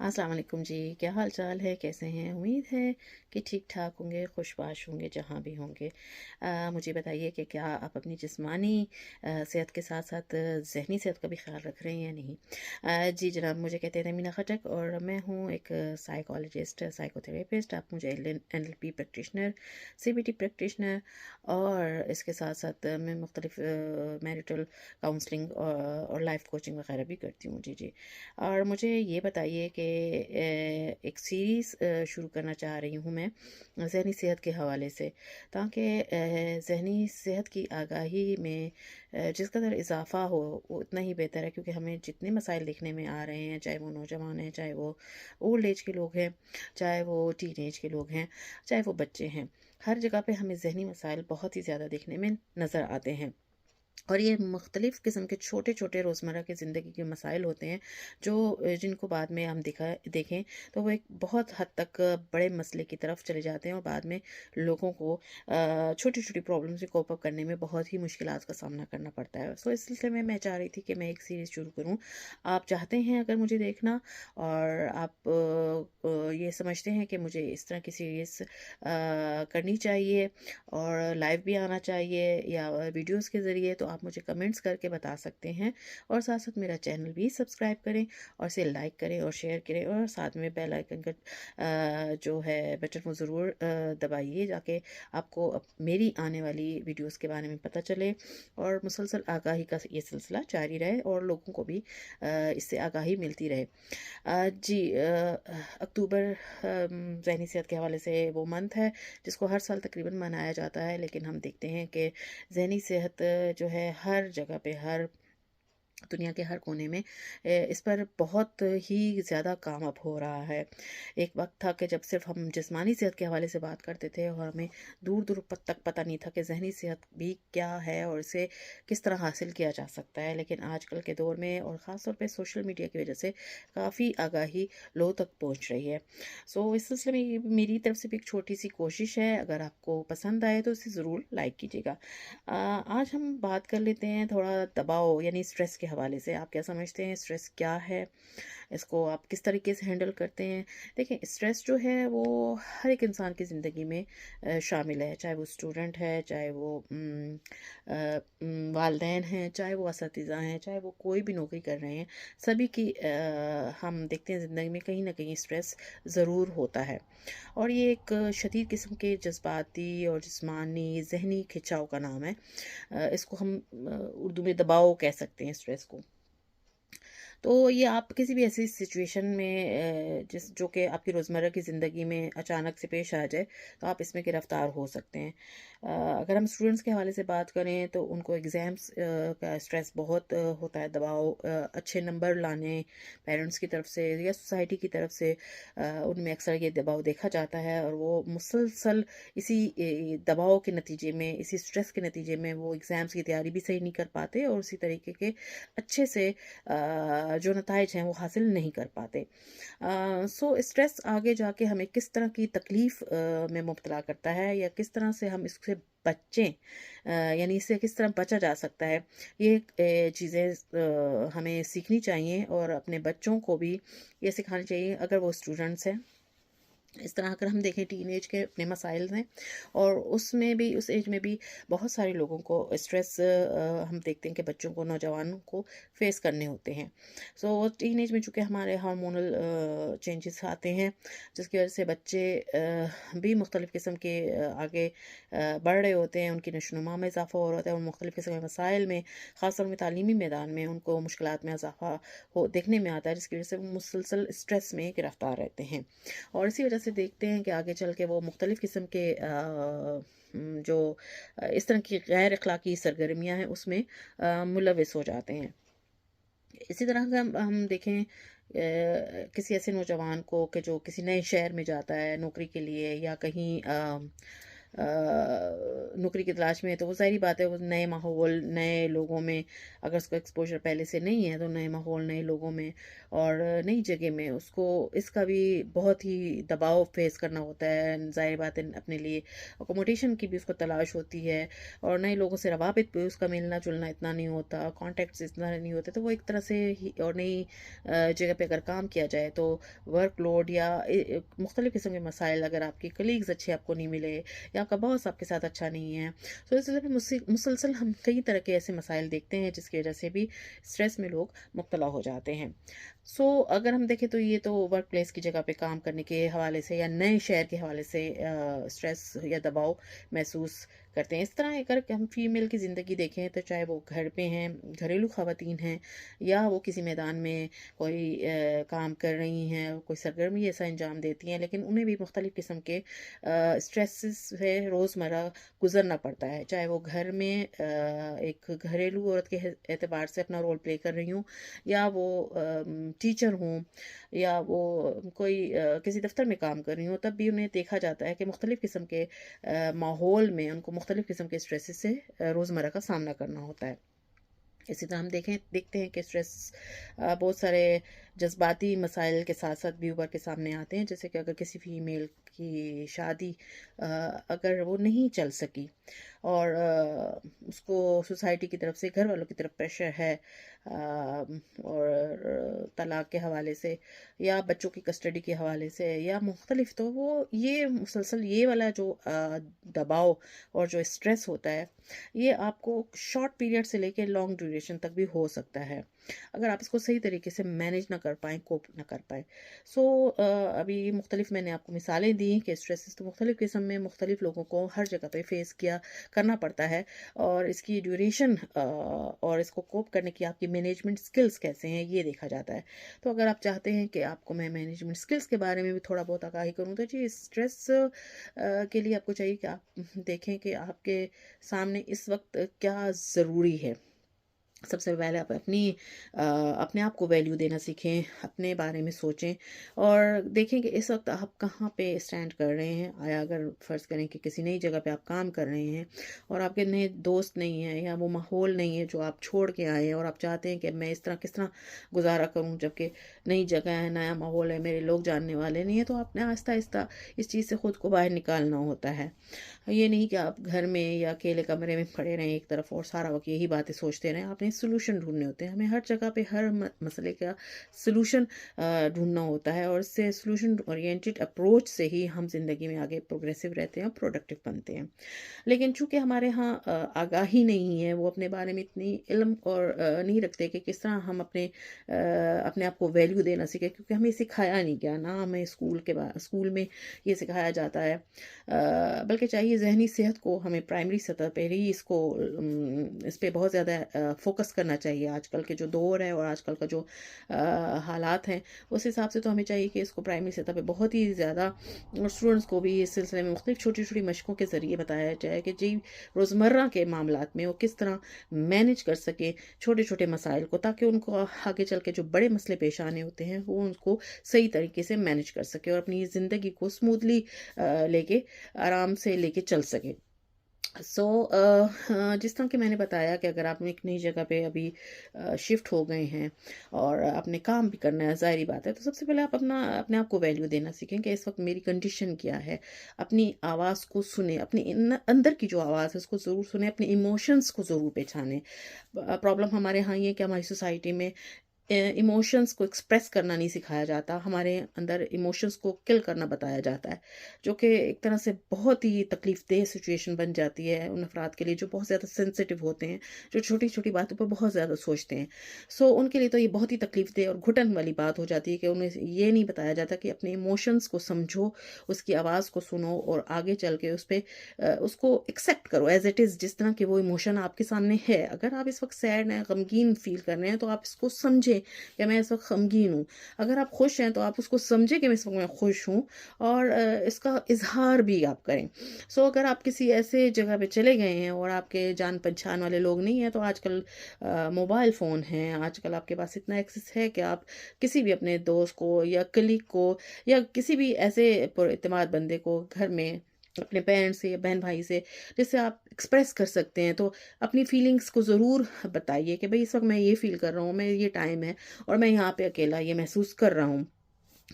अस्सलाम वालेकुम जी। क्या हाल चाल है, कैसे हैं? उम्मीद है कि ठीक ठाक होंगे, खुशबाश होंगे जहाँ भी होंगे। मुझे बताइए कि क्या आप अपनी जिस्मानी सेहत के साथ साथ ज़हनी सेहत का भी ख्याल रख रहे हैं या नहीं? जी जनाब, मुझे कहते हैं मीना खटक और मैं हूँ एक साइकोलॉजिस्ट, साइकोथेरेपिस्ट। आप मुझे NLP प्रैक्टिशनर, CBT प्रैक्टिशनर और इसके साथ साथ मैं मुख्तलिफ मैरिटल काउंसलिंग और लाइफ कोचिंग वगैरह भी करती हूँ। जी जी। और मुझे ये बताइए कि एक सीरीज़ शुरू करना चाह रही हूँ मैं ज़हनी सेहत के हवाले से, ताकि ज़हनी सेहत की आगाही में जिस कदर इजाफ़ा हो वो उतना ही बेहतर है, क्योंकि हमें जितने मसाइल देखने में आ रहे हैं, चाहे वो नौजवान हैं, चाहे वो ओल्ड एज के लोग हैं, चाहे वो टीन एज के लोग हैं, चाहे वो बच्चे हैं, हर जगह पे हमें ज़हनी मसाइल बहुत ही ज़्यादा देखने में नज़र आते हैं। और ये मुख्तलिफ़ किस्म के छोटे छोटे रोज़मर्रा की ज़िंदगी के मसाइल होते हैं, जो जिनको बाद में हम देखें तो वो एक बहुत हद तक बड़े मसले की तरफ चले जाते हैं और बाद में लोगों को छोटी छोटी प्रॉब्लम से कोप अप करने में बहुत ही मुश्किलात का सामना करना पड़ता है। सो इस सिलसिले में मैं चाह रही थी कि मैं एक सीरीज़ शुरू करूँ। आप चाहते हैं अगर मुझे देखना, और आप ये समझते हैं कि मुझे इस तरह की सीरीज़ करनी चाहिए और लाइव भी आना चाहिए या वीडियोस के ज़रिए, तो आप मुझे कमेंट्स करके बता सकते हैं। और साथ साथ मेरा चैनल भी सब्सक्राइब करें और इसे लाइक करें और शेयर करें, और साथ में बेल आइकन का जो है बटन वो ज़रूर दबाइए, जाके आपको मेरी आने वाली वीडियोस के बारे में पता चले और मुसलसल आगाही का ये सिलसिला जारी रहे और लोगों को भी इससे आगाही मिलती रहे। जी, अक्टूबर ज़हनी सेहत के हवाले से वो मंथ है जिसको हर साल तकरीबन मनाया जाता है, लेकिन हम देखते हैं कि ज़हनी सेहत जो है हर जगह पे, हर दुनिया के हर कोने में इस पर बहुत ही ज़्यादा काम अब हो रहा है। एक वक्त था कि जब सिर्फ हम जिस्मानी सेहत के हवाले से बात करते थे और हमें दूर दूर तक पता नहीं था कि ज़हनी सेहत भी क्या है और इसे किस तरह हासिल किया जा सकता है। लेकिन आजकल के दौर में और ख़ास तौर पे सोशल मीडिया की वजह से काफ़ी आगाही लोगों तक पहुंच रही है। सो इस सिलसिले में ये मेरी तरफ से भी एक छोटी सी कोशिश है, अगर आपको पसंद आए तो इसे ज़रूर लाइक कीजिएगा। आज हम बात कर लेते हैं थोड़ा दबाव यानी स्ट्रेस के हवाले से। आप क्या समझते हैं, स्ट्रेस क्या है? इसको आप किस तरीके से हैंडल करते हैं? देखिए, स्ट्रेस जो है वो हर एक इंसान की ज़िंदगी में शामिल है, चाहे वो स्टूडेंट है, चाहे वो वालदैन हैं, चाहे वो असातिज़ा हैं, चाहे वो कोई भी नौकरी कर रहे हैं। सभी की हम देखते हैं ज़िंदगी में कहीं ना कहीं स्ट्रेस ज़रूर होता है, और ये एक शदीद किस्म के जज्बाती और जिस्मानी ज़हनी खिंचाव का नाम है। इसको हम उर्दू में दबाव कह सकते हैं, स्ट्रेस को। तो ये आप किसी भी ऐसी सिचुएशन में जिस जो कि आपकी रोज़मर्रा की ज़िंदगी में अचानक से पेश आ जाए, तो आप इसमें गिरफ़्तार हो सकते हैं। अगर हम स्टूडेंट्स के हवाले से बात करें तो उनको एग्ज़ाम्स का स्ट्रेस बहुत होता है, दबाव अच्छे नंबर लाने पेरेंट्स की तरफ से या सोसाइटी की तरफ से, उनमें अक्सर ये दबाव देखा जाता है, और वो मुसलसल इसी दबाव के नतीजे में, इसी स्ट्रेस के नतीजे में वो एग्ज़ाम्स की तैयारी भी सही नहीं कर पाते और उसी तरीके के अच्छे से जो नताइज हैं वो हासिल नहीं कर पाते। सो स्ट्रेस आगे जाके हमें किस तरह की तकलीफ़ में मुब्तला करता है, या किस तरह से हम इससे बचें, यानी इससे किस तरह बचा जा सकता है, ये चीज़ें हमें सीखनी चाहिए और अपने बच्चों को भी ये सिखानी चाहिए। अगर वो स्टूडेंट्स हैं, इस तरह अगर हम देखें टीन एज के अपने मसाइल हैं, और उसमें भी उस एज में भी बहुत सारे लोगों को स्ट्रेस हम देखते हैं कि बच्चों को, नौजवानों को फेस करने होते हैं। सो टीन एज में चूँकि हमारे हार्मोनल चेंजेस आते हैं, जिसकी वजह से बच्चे भी मुख्तलिफ़ किस्म के आगे बढ़ रहे होते हैं, उनकी नशोनुमा में इजाफ़ा हो रहा होता है और मुख्तलिफ़ किस्म के मसाइल में, ख़ास तौर में तालीमी मैदान में उनको मुश्किलात में इजाफ़ा हो देखने में आता है, जिसकी वजह से वो मुसलसल स्ट्रेस में गिरफ़्तार रहते हैं। और इसी वजह से देखते हैं कि आगे चल के वो मुख्तलिफ़ किस्म के जो इस तरह की गैर अखलाकी सरगर्मियाँ हैं उसमें मुलविस हो जाते हैं। इसी तरह अगर हम देखें किसी ऐसे नौजवान को कि जो किसी नए शहर में जाता है नौकरी के लिए, या कहीं नौकरी की तलाश में है, तो वो ज़ाहिर बात है वो नए माहौल, नए लोगों में, अगर उसका एक्सपोज़र पहले से नहीं है तो नए माहौल, नए लोगों में और नई जगह में उसको इसका भी बहुत ही दबाव फेस करना होता है। ज़ाहिर बात है अपने लिए अकोमोडेशन की भी उसको तलाश होती है और नए लोगों से रवाबित भी उसका मिलना-जुलना इतना नहीं होता, कॉन्टैक्ट्स इतना नहीं होते, तो वो एक तरह से ही और नई जगह पे अगर काम किया जाए तो वर्कलोड या मुख्तलिफ़ किस्म के मसाइल, अगर आपके कलीग्स अच्छे आपको नहीं मिले या आपका बॉस आपके साथ अच्छा नहीं है, तो इस सिलसिले में मुसलसल हम कई तरह के ऐसे मसाइल देखते हैं जिसकी वजह से भी स्ट्रेस में लोग मुब्तला हो जाते हैं। अगर हम देखें तो ये तो वर्क प्लेस की जगह पे काम करने के हवाले से या नए शहर के हवाले से स्ट्रेस या दबाव महसूस करते हैं। इस तरह अगर हम फीमेल की ज़िंदगी देखें तो चाहे वो घर पे हैं, घरेलू ख़वातीन हैं या वो किसी मैदान में कोई काम कर रही हैं, कोई सरगर्मी ऐसा अंजाम देती हैं, लेकिन उन्हें भी मुख्तलिफ़ किस्म के स्ट्रेसेस से रोज़मर्रा गुज़रना पड़ता है। चाहे वो घर में एक घरेलू औरत के एतबार से अपना रोल प्ले कर रही हूँ या वो टीचर हूँ या वो कोई किसी दफ्तर में काम कर रही हूँ, तब भी उन्हें देखा जाता है कि मुख्तलिफ़ किस्म के माहौल में उनको मुख्तलिफ़ किस्म के स्ट्रेसेस से रोज़मर्रा का सामना करना होता है। इसी तरह हम देखते हैं कि स्ट्रेस बहुत सारे जज्बाती मसाइल के साथ साथ भी उभर के सामने आते हैं, जैसे कि अगर किसी फीमेल की शादी अ, अगर वो नहीं चल सकी और उसको सोसाइटी की तरफ से, घर वालों की तरफ प्रेशर है और तलाक के हवाले से या बच्चों की कस्टडी के हवाले से या मुख्तलिफ, तो वो ये मुसलसल ये वाला जो दबाव और जो स्ट्रेस होता है, ये आपको शॉर्ट पीरियड से लेके लॉन्ग ड्यूरेशन तक भी हो सकता है अगर आप इसको सही तरीके से मैनेज ना कर पाएँ, कोप ना कर पाएँ। अभी मुख्तलिफ मैंने आपको मिसालें दी कि स्ट्रेसेस तो मुख्तलिफ किस्म में मुख्तलिफ लोगों को हर जगह पे फेस किया करना पड़ता है और इसकी ड्यूरेशन और इसको कोप करने की आपकी मैनेजमेंट स्किल्स कैसे हैं, ये देखा जाता है। तो अगर आप चाहते हैं कि आपको मैं मैनेजमेंट स्किल्स के बारे में भी थोड़ा बहुत आगाही करूँ, तो जी स्ट्रेस के लिए आपको चाहिए कि आप देखें कि आपके सामने इस वक्त क्या ज़रूरी है। सबसे पहले आप अपने आप को वैल्यू देना सीखें, अपने बारे में सोचें और देखें कि इस वक्त आप कहाँ पे स्टैंड कर रहे हैं। आया अगर फ़र्ज़ करें कि किसी नई जगह पे आप काम कर रहे हैं और आपके नए दोस्त नहीं हैं या वो माहौल नहीं है जो आप छोड़ के आए हैं और आप चाहते हैं कि मैं इस तरह किस तरह गुजारा करूँ जबकि नई जगह है, नया माहौल है, मेरे लोग जानने वाले नहीं हैं, तो आपने आहिस्ता आहिस्ता इस चीज़ से ख़ुद को बाहर निकालना होता है। ये नहीं कि आप घर में या अकेले कमरे में पड़े रहें एक तरफ और सारा वक्त यही बातें सोचते रहें। आपने सॉल्यूशन ढूंढने होते हैं, हमें हर जगह पे हर मसले का सॉल्यूशन ढूंढना होता है और इससे सॉल्यूशन ओरिएंटेड अप्रोच से ही हम जिंदगी में आगे प्रोग्रेसिव रहते हैं और प्रोडक्टिव बनते हैं। लेकिन चूंकि हमारे यहाँ आगाही नहीं है, वो अपने बारे में इतनी इल्म और नहीं रखते कि किस तरह हम अपने आप को वैल्यू देना सीखें, क्योंकि हमें सिखाया नहीं गया ना, हमें स्कूल में ये सिखाया जाता है। बल्कि चाहिए ज़हनी सेहत को हमें प्राइमरी सतह पर ही इस पे बहुत ज़्यादा फोकस करना चाहिए। आजकल के जो दौर है और आजकल का जो हालात हैं, उस हिसाब से तो हमें चाहिए कि इसको प्राइमरी सतह पे बहुत ही ज़्यादा और स्टूडेंट्स को भी इस सिलसिले में मुख्तलिफ छोटी छोटी मशकों के ज़रिए बताया जाए कि जी रोज़मर्रा के मामलात में वो किस तरह मैनेज कर सके छोटे छोटे मसाइल को, ताकि उनको आगे चल के जो बड़े मसले पेश आने होते हैं वो उनको सही तरीके से मैनेज कर सके और अपनी ज़िंदगी को स्मूथली लेके आराम से लेके चल सके। जिस तरह कि मैंने बताया कि अगर आप एक नई जगह पे अभी शिफ्ट हो गए हैं और आपने काम भी करना है, ज़ाहिर बात है, तो सबसे पहले आप अपने आप को वैल्यू देना सीखें कि इस वक्त मेरी कंडीशन क्या है। अपनी आवाज़ को सुने, अपनी अंदर की जो आवाज़ है उसको ज़रूर सुने, अपने इमोशंस को ज़रूर पहचानें। प्रॉब्लम हमारे यहाँ ये है कि हमारी सोसाइटी में इमोशंस को एक्सप्रेस करना नहीं सिखाया जाता, हमारे अंदर इमोशंस को किल करना बताया जाता है, जो कि एक तरह से बहुत ही तकलीफ देह सिचुएशन बन जाती है उन अफराद के लिए जो बहुत ज़्यादा सेंसिटिव होते हैं, जो छोटी छोटी बातों पर बहुत ज़्यादा सोचते हैं। उनके लिए तो ये बहुत ही तकलीफ देह और घुटन वाली बात हो जाती है कि उन्हें ये नहीं बताया जाता कि अपने इमोशंस को समझो, उसकी आवाज़ को सुनो और आगे चल के उसको एक्सेप्ट करो एज इट इज़, जिस तरह की वो इमोशन आपके सामने है। अगर आप इस वक्त सैड हैं, गमगीन फील कर रहे हैं, तो आप इसको समझें कि मैं इस वक्त गमगीन हूँ। अगर आप खुश हैं तो आप उसको समझें कि मैं इस वक्त मैं खुश हूँ और इसका इजहार भी आप करें। अगर आप किसी ऐसे जगह पे चले गए हैं और आपके जान पहचान वाले लोग नहीं हैं, तो आजकल मोबाइल फ़ोन हैं, आजकल आपके पास इतना एक्सेस है कि आप किसी भी अपने दोस्त को या कलीग को या किसी भी ऐसे पुरएतमाद बंदे को घर में اپنے پیرنٹس سے یا بہن بھائی سے جس سے آپ ایکسپریس کر سکتے ہیں، تو اپنی فیلنگس کو ضرور بتائیے کہ بھئی اس وقت میں یہ فیل کر رہا ہوں، میں یہ ٹائم ہے اور میں یہاں پہ اکیلا یہ محسوس کر رہا ہوں۔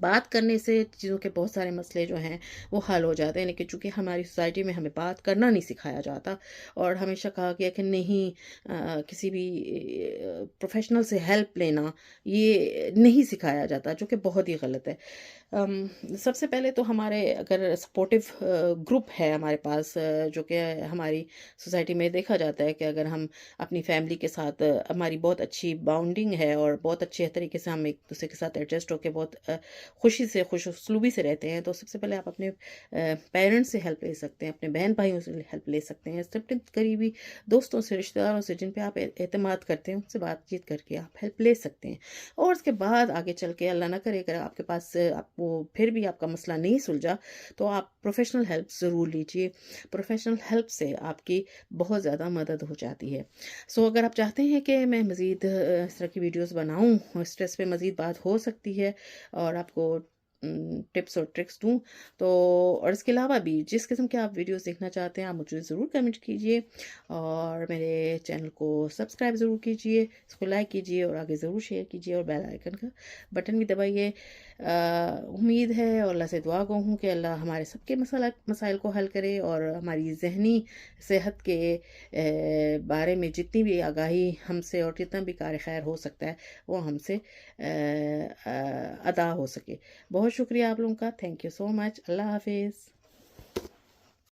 بات کرنے سے چیزوں کے بہت سارے مسئلے جو ہیں وہ حل ہو جاتے ہیں، لیکن چونکہ ہماری سوسائٹی میں ہمیں بات کرنا نہیں سکھایا جاتا اور ہمیشہ کہا گیا کہ نہیں کسی بھی پروفیشنل سے ہیلپ لینا یہ نہیں سکھایا جاتا، جو کہ بہت ہی غلط ہے۔ سب سے پہلے تو ہمارے اگر سپورٹیو گروپ ہے ہمارے پاس، جو کہ ہماری سوسائٹی میں دیکھا جاتا ہے کہ اگر ہم اپنی فیملی کے ساتھ ہماری بہت اچھی باؤنڈنگ ہے اور بہت اچھے طریقے سے ہم ایک دوسرے کے ساتھ ایڈجسٹ ہو کے بہت خوشی سے خوش اسلوبی سے رہتے ہیں، تو سب سے پہلے آپ اپنے پیرنٹس سے ہیلپ لے سکتے ہیں، اپنے بہن بھائیوں سے ہیلپ لے سکتے ہیں، اپنے قریبی دوستوں سے، رشتہ داروں سے جن پہ آپ اعتماد کرتے ہیں ان سے بات چیت کر کے آپ ہیلپ لے سکتے ہیں۔ اور اس کے بعد آگے چل کے اللہ نہ کرے اگر آپ کے پاس آپ کو پھر بھی آپ کا مسئلہ نہیں سلجھا تو آپ پروفیشنل ہیلپ ضرور لیجئے۔ پروفیشنل ہیلپ سے آپ کی بہت زیادہ مدد ہو جاتی ہے۔ اگر آپ چاہتے ہیں کہ میں مزید اس طرح کی ویڈیوز بناؤں، اسٹریس پہ مزید بات ہو سکتی ہے اور آپ کو ٹپس اور ٹرکس دوں، تو اور اس کے علاوہ بھی جس قسم کے آپ ویڈیوز دیکھنا چاہتے ہیں آپ مجھے ضرور کمنٹ کیجئے اور میرے چینل کو سبسکرائب ضرور کیجئے، اس کو لائک کیجئے اور آگے ضرور شیئر کیجئے اور بیل آئیکن کا بٹن بھی دبائیے۔ امید ہے اور اللہ سے دعا گو ہوں کہ اللہ ہمارے سب کے مسائل کو حل کرے اور ہماری ذہنی صحت کے بارے میں جتنی بھی آگاہی ہم سے اور جتنا بھی کار خیر ہو سکتا ہے وہ ہم سے ادا ہو سکے۔ بہت شکریہ آپ لوگوں کا، تھینک یو سو مچ، اللہ حافظ۔